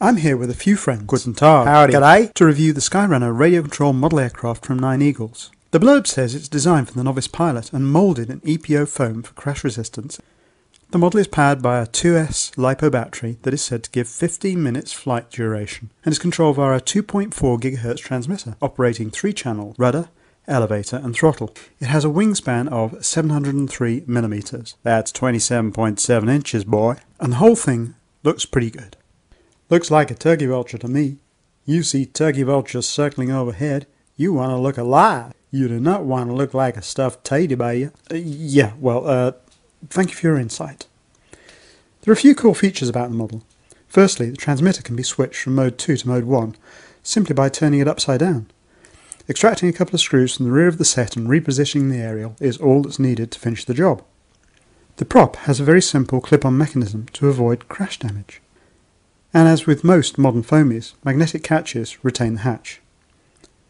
I'm here with a few friends. Guten Tag. Howdy. G'day. To review the Skyrunner radio control model aircraft from 9 Eagles. The blurb says it's designed for the novice pilot and moulded in EPO foam for crash resistance. The model is powered by a 2S LiPo battery that is said to give 15 minutes flight duration and is controlled via a 2.4 GHz transmitter operating 3-channel rudder, elevator and throttle. It has a wingspan of 703mm. That's 27.7 inches, boy. And the whole thing looks pretty good. Looks like a turkey vulture to me. You see turkey vultures circling overhead. You want to look alive. You do not want to look like a stuffed teddy bear. Thank you for your insight. There are a few cool features about the model. Firstly, the transmitter can be switched from mode 2 to mode 1 simply by turning it upside down. Extracting a couple of screws from the rear of the set and repositioning the aerial is all that's needed to finish the job. The prop has a very simple clip-on mechanism to avoid crash damage. And as with most modern foamies, magnetic catches retain the hatch.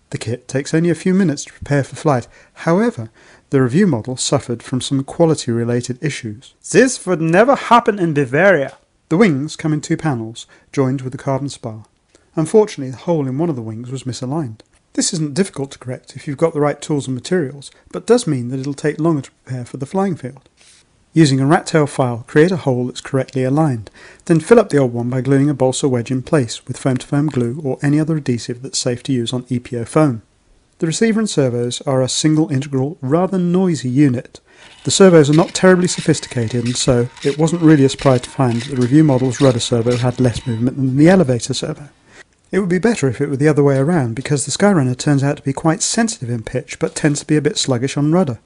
The kit takes only a few minutes to prepare for flight. However, the review model suffered from some quality-related issues. This would never happen in Bavaria. The wings come in 2 panels, joined with a carbon spar. Unfortunately, the hole in one of the wings was misaligned. This isn't difficult to correct if you've got the right tools and materials, but does mean that it'll take longer to prepare for the flying field. Using a rat tail file, create a hole that's correctly aligned, then fill up the old one by gluing a balsa wedge in place with foam-to-foam glue or any other adhesive that's safe to use on EPO foam. The receiver and servos are a single integral, rather noisy unit. The servos are not terribly sophisticated, and so it wasn't really a surprise to find that the review model's rudder servo had less movement than the elevator servo. It would be better if it were the other way around, because the Skyrunner turns out to be quite sensitive in pitch but tends to be a bit sluggish on rudder.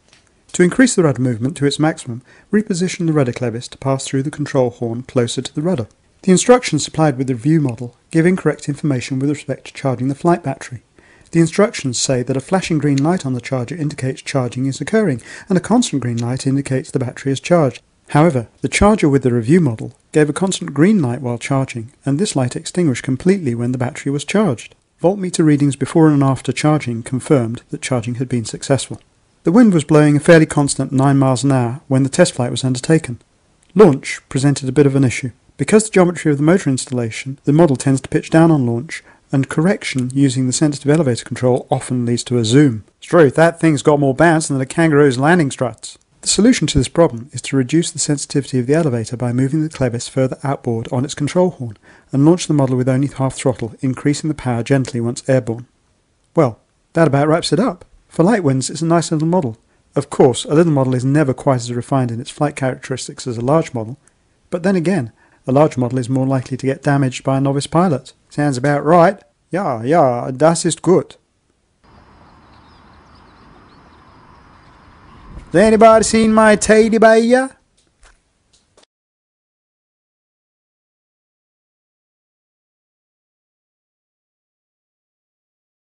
To increase the rudder movement to its maximum, reposition the rudder clevis to pass through the control horn closer to the rudder. The instructions supplied with the review model give incorrect information with respect to charging the flight battery. The instructions say that a flashing green light on the charger indicates charging is occurring, and a constant green light indicates the battery is charged. However, the charger with the review model gave a constant green light while charging, and this light extinguished completely when the battery was charged. Voltmeter readings before and after charging confirmed that charging had been successful. The wind was blowing a fairly constant 9 miles an hour when the test flight was undertaken. Launch presented a bit of an issue. Because the geometry of the motor installation, the model tends to pitch down on launch, and correction using the sensitive elevator control often leads to a zoom. It's true, that thing's got more bounce than a kangaroo's landing struts. The solution to this problem is to reduce the sensitivity of the elevator by moving the clevis further outboard on its control horn, and launch the model with only half throttle, increasing the power gently once airborne. Well, that about wraps it up. For light winds, it's a nice little model. Of course, a little model is never quite as refined in its flight characteristics as a large model, but then again, a large model is more likely to get damaged by a novice pilot. Sounds about right. Ja, das ist gut. Has anybody seen my teddy bear?